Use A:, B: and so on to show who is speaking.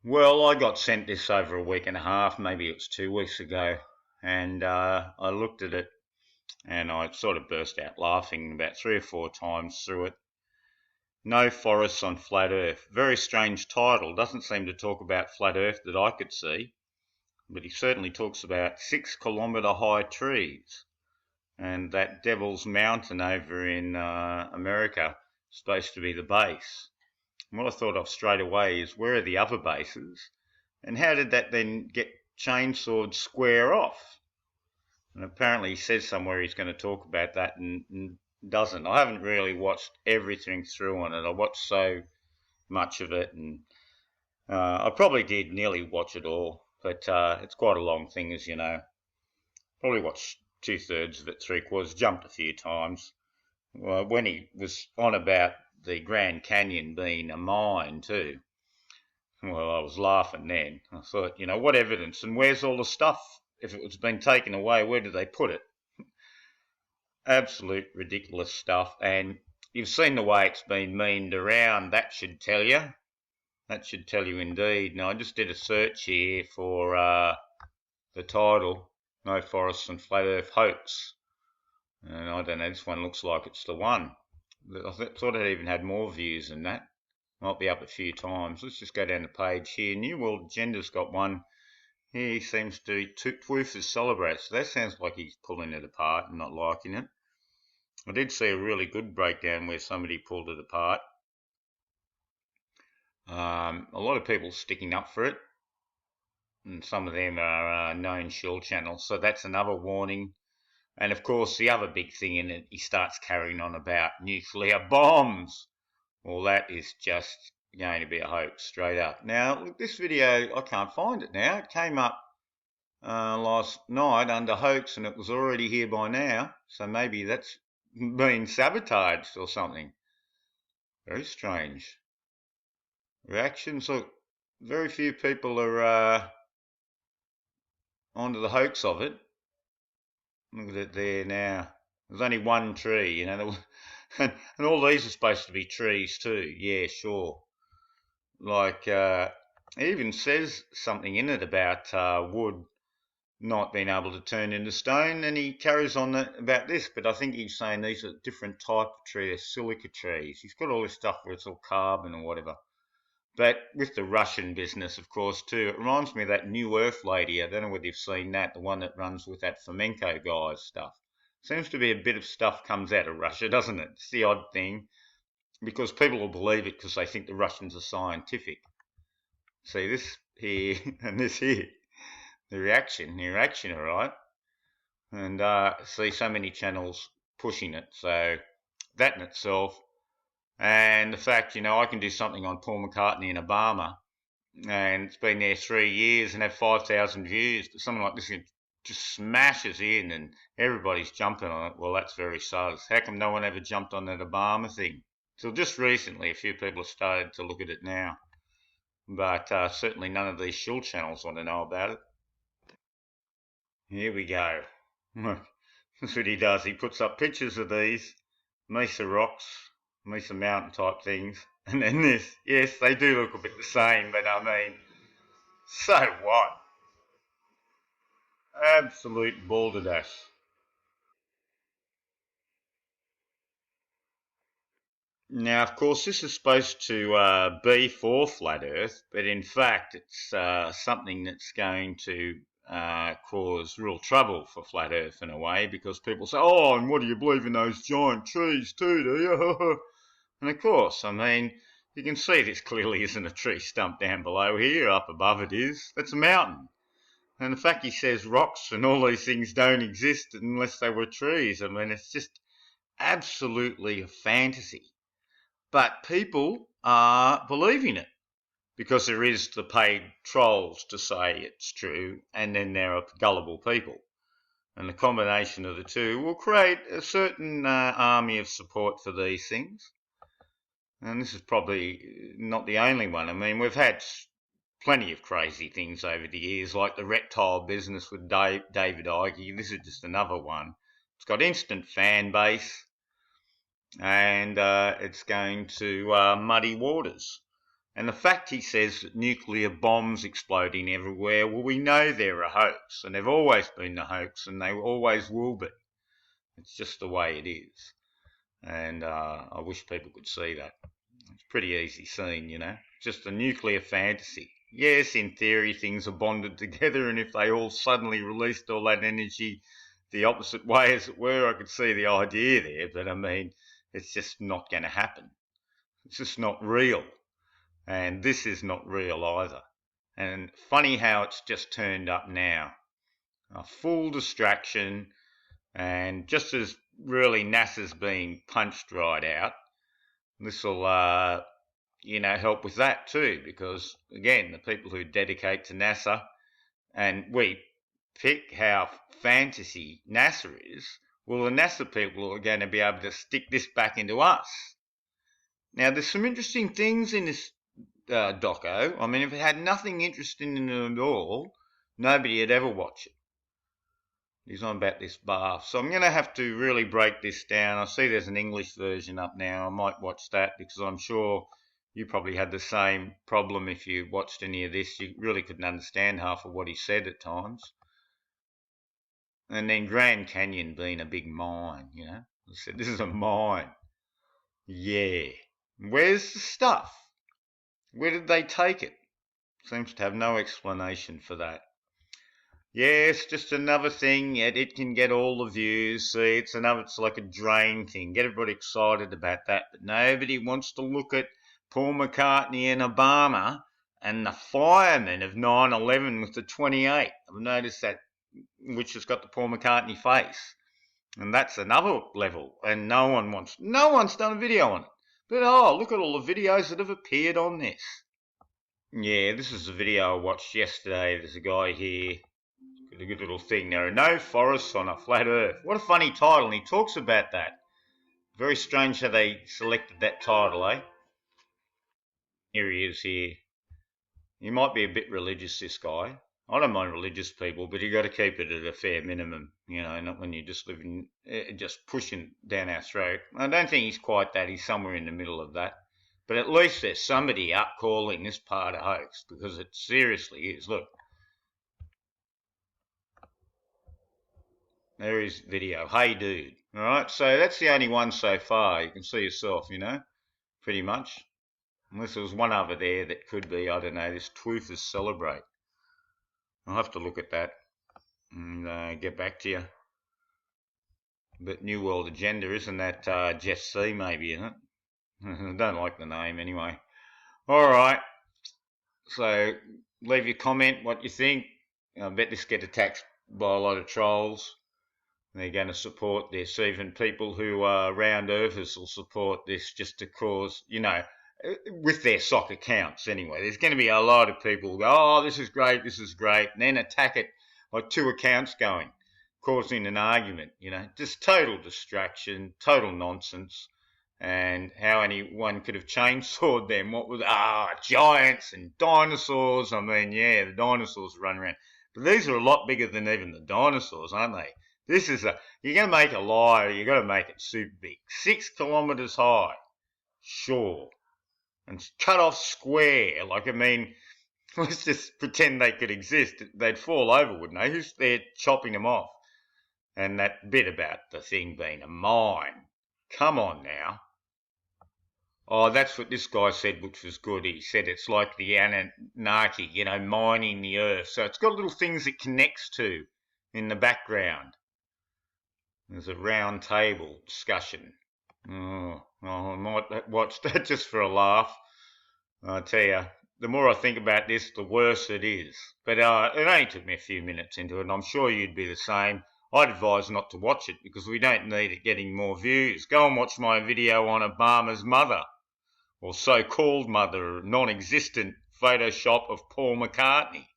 A: Well, I got sent this over a week and a half, maybe it was 2 weeks ago, and I looked at it and I sort of burst out laughing about 3 or 4 times through it. No Forests on Flat Earth. Very strange title. Doesn't seem to talk about flat Earth that I could see, but he certainly talks about 6 kilometre high trees. And that Devil's Mountain over in America is supposed to be the base. And what I thought of straight away is, where are the other bases? And how did that then get chainsawed square off? And apparently he says somewhere he's going to talk about that and doesn't. I haven't really watched everything through on it. I watched so much of it, and I probably did nearly watch it all, but it's quite a long thing, as you know. Probably watched 2/3 of it, 3/4, jumped a few times. Well, when he was on about the Grand Canyon being a mine too, well, I was laughing then. I thought, what evidence and where's all the stuff? If it was been taken away, where did they put it? Absolute ridiculous stuff. And you've seen the way it's been memed around. That should tell you. That should tell you indeed. Now, I just did a search here for the title, No Forests and Flat Earth Hoax. And I don't know, this one looks like it's the one. I thought it even had more views than that. Might be up a few times. Let's just go down the page here. New World Agenda's got one. He seems to Twoof celebrate. So that sounds like he's pulling it apart and not liking it. I did see a really good breakdown where somebody pulled it apart. A lot of people sticking up for it, and some of them are known shill channels. So that's another warning. And of course, the other big thing in it, he starts carrying on about nuclear bombs. Well, that is just going to be a hoax, straight up. Now, look, this video, I can't find it now. It came up last night under hoax, and it was already here by now. So maybe that's been sabotaged or something. Very strange. Reactions, look, very few people are onto the hoax of it. Look at it there now. There's only one tree, and all these are supposed to be trees too. Yeah, sure. Like, it even says something in it about wood not being able to turn into stone, and he carries on about this, but I think he's saying these are different type of trees, silica trees. He's got all this stuff where it's all carbon or whatever. But with the Russian business, of course, too, it reminds me of that New Earth lady. I don't know whether you've seen that, the one that runs with that Fomenko guy's stuff. Seems to be a bit of stuff comes out of Russia, doesn't it? It's the odd thing, because people will believe it because they think the Russians are scientific. See this here and this here. The reaction, all right? And see so many channels pushing it. So that in itself, and the fact, I can do something on Paul McCartney and Obama, and it's been there 3 years and have 5,000 views, but something like this just smashes in and everybody's jumping on it. Well, that's very sus. How come no one ever jumped on that Obama thing? So just recently, a few people have started to look at it now, but certainly none of these shill channels want to know about it. Here we go. That's what he does. He puts up pictures of these Mesa rocks, Mesa mountain type things, and then this. Yes, they do look a bit the same, but I mean, so what? Absolute balderdash. Now, of course, this is supposed to be for flat Earth, but in fact, it's something that's going to cause real trouble for flat Earth in a way, because people say, "Oh, and what do you believe in those giant trees too, do you?" And of course, I mean, you can see this clearly isn't a tree stump down below here. Up above it is. It's a mountain. And the fact he says rocks and all these things don't exist unless they were trees, I mean, it's just absolutely a fantasy. But people are believing it because there is the paid trolls to say it's true, and then there are gullible people. And the combination of the two will create a certain army of support for these things. And this is probably not the only one. I mean, we've had plenty of crazy things over the years, like the reptile business with David Icke. This is just another one. It's got instant fan base, and it's going to muddy waters. And the fact he says that nuclear bombs exploding everywhere, well, we know they're a hoax, and they've always been a hoax, and they always will be. It's just the way it is. And I wish people could see that. It's pretty easy seeing, you know. Just a nuclear fantasy. Yes, in theory, things are bonded together, and if they all suddenly released all that energy the opposite way, as it were, I could see the idea there. But I mean, it's just not going to happen. It's just not real. And this is not real either. And funny how it's just turned up now. A full distraction, and just as really NASA's being punched right out, this will, help with that too, because again, the people who dedicate to NASA, and we pick how fantasy NASA is, well, the NASA people are going to be able to stick this back into us. Now, there's some interesting things in this doco. I mean, if it had nothing interesting in it at all, nobody would ever watch it. He's on about this bath. So I'm going to have to really break this down. I see there's an English version up now. I might watch that because I'm sure you probably had the same problem if you watched any of this. You really couldn't understand half of what he said at times. And then Grand Canyon being a big mine, you know. I said, this is a mine. Yeah. Where's the stuff? Where did they take it? Seems to have no explanation for that. Yes, just another thing, yet it can get all the views. See, it's like a drain thing. Get everybody excited about that, but nobody wants to look at Paul McCartney and Obama and the fireman of 9/11 with the 28. I've noticed that, which has got the Paul McCartney face. And that's another level, and no one's done a video on it. But look at all the videos that have appeared on this. Yeah, this is a video I watched yesterday. There's a guy here, got a good little thing. There are no forests on a flat earth. What a funny title, and he talks about that. Very strange how they selected that title, eh? Here he is here. He might be a bit religious, this guy. I don't mind religious people, but you got to keep it at a fair minimum, you know, not when you're just living, just pushing down our throat. I don't think he's quite that. He's somewhere in the middle of that. But at least there's somebody up calling this part a hoax, because it seriously is. Look. There is video. Hey, dude. All right, so that's the only one so far. You can see yourself, you know, pretty much. Unless there was one over there that could be, I don't know, this Truthers Celebrate. I'll have to look at that and get back to you. But New World Agenda, isn't that Jeff C maybe, isn't it? I don't like the name anyway. All right. So leave your comment, what you think. I bet this get attacked by a lot of trolls. They're going to support this. Even people who are round earthers will support this just to cause, you know, with their sock accounts anyway. There's going to be a lot of people who go, oh, this is great, and then attack it like two accounts going, causing an argument, you know. Just total distraction, total nonsense, and how anyone could have chainsawed them. What was, giants and dinosaurs. I mean, yeah, the dinosaurs run around. But these are a lot bigger than even the dinosaurs, aren't they? This is you're going to make a lie, you've got to make it super big. 6 kilometres high, sure. And cut off square. Like, I mean, let's just pretend they could exist. They'd fall over, wouldn't they? Who's there chopping them off? And that bit about the thing being a mine. Come on now. Oh, that's what this guy said, which was good. He said it's like the Anunnaki, you know, mining the earth. So it's got little things it connects to in the background. There's a round table discussion. Oh, I might watch that just for a laugh. I tell you, the more I think about this, the worse it is. But it only took me a few minutes into it, and I'm sure you'd be the same. I'd advise not to watch it because we don't need it getting more views. Go and watch my video on Obama's mother, or so-called mother, non-existent Photoshop of Paul McCartney.